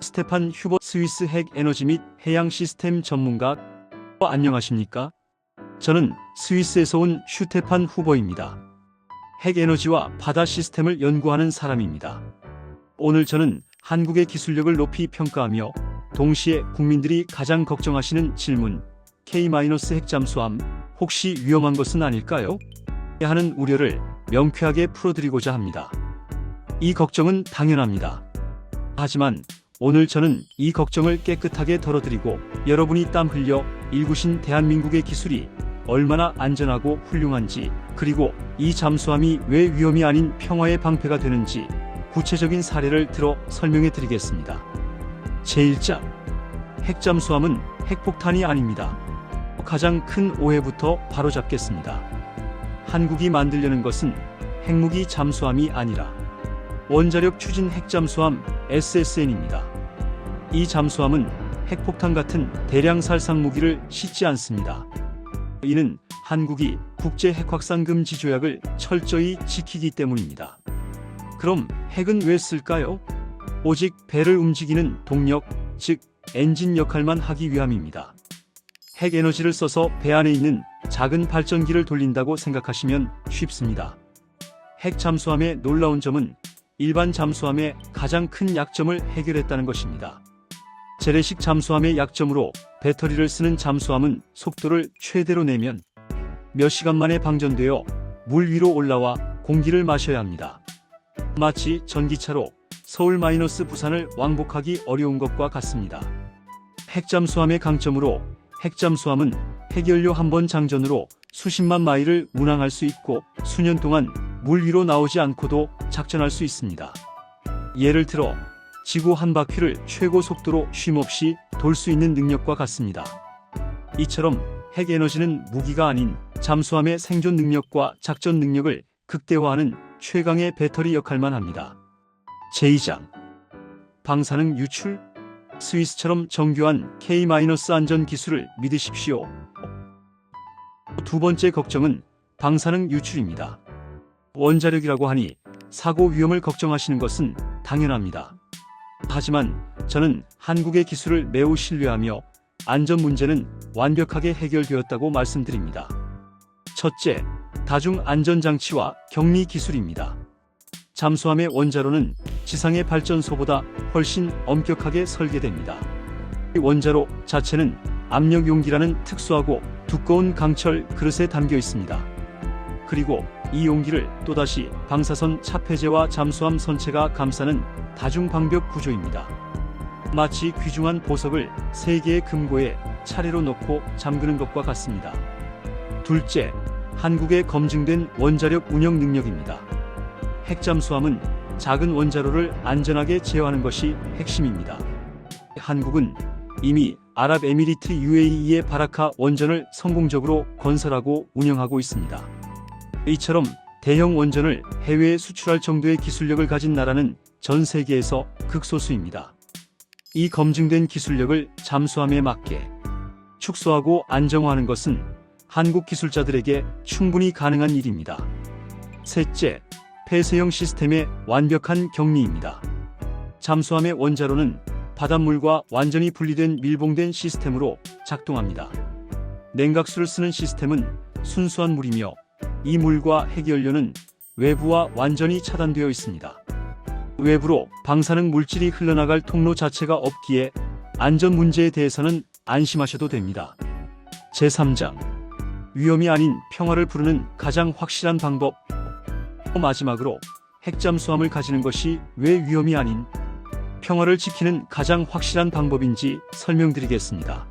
스테판 휴버 스위스 핵 에너지 및 해양 시스템 전문가. 안녕하십니까? 저는 스위스에서 온 슈테판 후버입니다. 핵 에너지와 바다 시스템을 연구하는 사람입니다. 오늘 저는 한국의 기술력을 높이 평가하며 동시에 국민들이 가장 걱정하시는 질문, K- 핵잠수함 혹시 위험한 것은 아닐까요? 하는 우려를 명쾌하게 풀어드리고자 합니다. 이 걱정은 당연합니다. 하지만 오늘 저는 이 걱정을 깨끗하게 덜어드리고 여러분이 땀 흘려 일구신 대한민국의 기술이 얼마나 안전하고 훌륭한지, 그리고 이 잠수함이 왜 위험이 아닌 평화의 방패가 되는지 구체적인 사례를 들어 설명해 드리겠습니다. 제1장, 핵잠수함은 핵폭탄이 아닙니다. 가장 큰 오해부터 바로잡겠습니다. 한국이 만들려는 것은 핵무기 잠수함이 아니라 원자력 추진 핵잠수함 SSN입니다. 이 잠수함은 핵폭탄 같은 대량 살상 무기를 싣지 않습니다. 이는 한국이 국제 핵확산 금지 조약을 철저히 지키기 때문입니다. 그럼 핵은 왜 쓸까요? 오직 배를 움직이는 동력, 즉 엔진 역할만 하기 위함입니다. 핵 에너지를 써서 배 안에 있는 작은 발전기를 돌린다고 생각하시면 쉽습니다. 핵 잠수함의 놀라운 점은 일반 잠수함의 가장 큰 약점을 해결했다는 것입니다. 재래식 잠수함의 약점으로 배터리를 쓰는 잠수함은 속도를 최대로 내면 몇 시간 만에 방전되어 물 위로 올라와 공기를 마셔야 합니다. 마치 전기차로 서울 - 부산을 왕복하기 어려운 것과 같습니다. 핵잠수함의 강점으로 핵잠수함은 핵연료 한 번 장전으로 수십만 마일을 운항할 수 있고 수년 동안 물 위로 나오지 않고도 작전할 수 있습니다. 예를 들어 지구 한 바퀴를 최고 속도로 쉼없이 돌 수 있는 능력과 같습니다. 이처럼 핵 에너지는 무기가 아닌 잠수함의 생존 능력과 작전 능력을 극대화하는 최강의 배터리 역할만 합니다. 제2장, 방사능 유출? 스위스처럼 정교한 K- 안전 기술을 믿으십시오. 두 번째 걱정은 방사능 유출입니다. 원자력이라고 하니 사고 위험을 걱정하시는 것은 당연합니다. 하지만 저는 한국의 기술을 매우 신뢰하며 안전 문제는 완벽하게 해결되었다고 말씀드립니다. 첫째, 다중 안전장치와 격리 기술입니다. 잠수함의 원자로는 지상의 발전소보다 훨씬 엄격하게 설계됩니다. 원자로 자체는 압력 용기라는 특수하고 두꺼운 강철 그릇에 담겨 있습니다. 그리고 이 용기를 또다시 방사선 차폐제와 잠수함 선체가 감싸는 다중방벽 구조입니다. 마치 귀중한 보석을 3개의 금고에 차례로 넣고 잠그는 것과 같습니다. 둘째, 한국의 검증된 원자력 운영 능력입니다. 핵잠수함은 작은 원자로를 안전하게 제어하는 것이 핵심입니다. 한국은 이미 아랍에미리트 UAE의 바라카 원전을 성공적으로 건설하고 운영하고 있습니다. 이처럼 대형 원전을 해외에 수출할 정도의 기술력을 가진 나라는 전 세계에서 극소수입니다. 이 검증된 기술력을 잠수함에 맞게 축소하고 안정화하는 것은 한국 기술자들에게 충분히 가능한 일입니다. 셋째, 폐쇄형 시스템의 완벽한 격리입니다. 잠수함의 원자로는 바닷물과 완전히 분리된 밀봉된 시스템으로 작동합니다. 냉각수를 쓰는 시스템은 순수한 물이며 이 물과 핵연료는 외부와 완전히 차단되어 있습니다. 외부로 방사능 물질이 흘러나갈 통로 자체가 없기에 안전 문제에 대해서는 안심하셔도 됩니다. 제3장, 위험이 아닌 평화를 부르는 가장 확실한 방법. 마지막으로 핵잠수함을 가지는 것이 왜 위험이 아닌 평화를 지키는 가장 확실한 방법인지 설명드리겠습니다.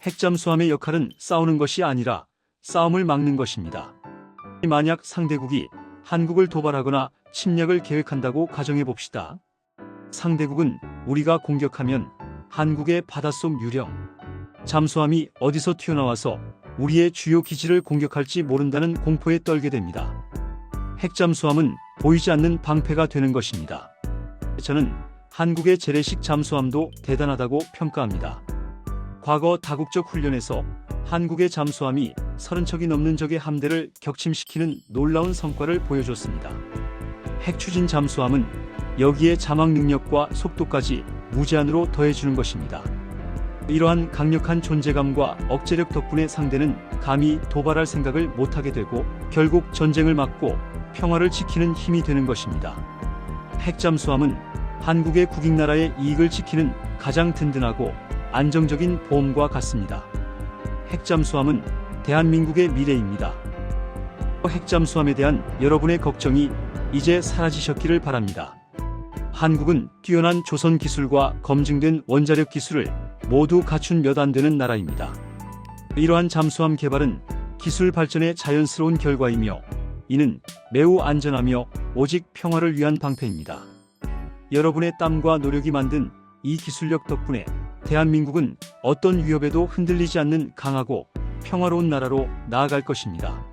핵잠수함의 역할은 싸우는 것이 아니라 싸움을 막는 것입니다. 만약 상대국이 한국을 도발하거나 침략을 계획한다고 가정해 봅시다. 상대국은 우리가 공격하면 한국의 바닷속 유령, 잠수함이 어디서 튀어나와서 우리의 주요 기지를 공격할지 모른다는 공포에 떨게 됩니다. 핵잠수함은 보이지 않는 방패가 되는 것입니다. 저는 한국의 재래식 잠수함도 대단하다고 평가합니다. 과거 다국적 훈련에서 한국의 잠수함이 30척이 넘는 적의 함대를 격침시키는 놀라운 성과를 보여줬습니다. 핵추진 잠수함은 여기에 자막 능력과 속도까지 무제한으로 더해주는 것입니다. 이러한 강력한 존재감과 억제력 덕분에 상대는 감히 도발할 생각을 못하게 되고 결국 전쟁을 막고 평화를 지키는 힘이 되는 것입니다. 핵잠수함은 한국의 국익나라의 이익을 지키는 가장 든든하고 안정적인 보험과 같습니다. 핵잠수함은 대한민국의 미래입니다. 핵잠수함에 대한 여러분의 걱정이 이제 사라지셨기를 바랍니다. 한국은 뛰어난 조선 기술과 검증된 원자력 기술을 모두 갖춘 몇 안 되는 나라입니다. 이러한 잠수함 개발은 기술 발전의 자연스러운 결과이며 이는 매우 안전하며 오직 평화를 위한 방패입니다. 여러분의 땀과 노력이 만든 이 기술력 덕분에 대한민국은 어떤 위협에도 흔들리지 않는 강하고 평화로운 나라로 나아갈 것입니다.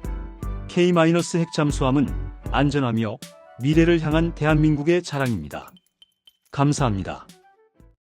K-핵잠수함은 안전하며 미래를 향한 대한민국의 자랑입니다. 감사합니다.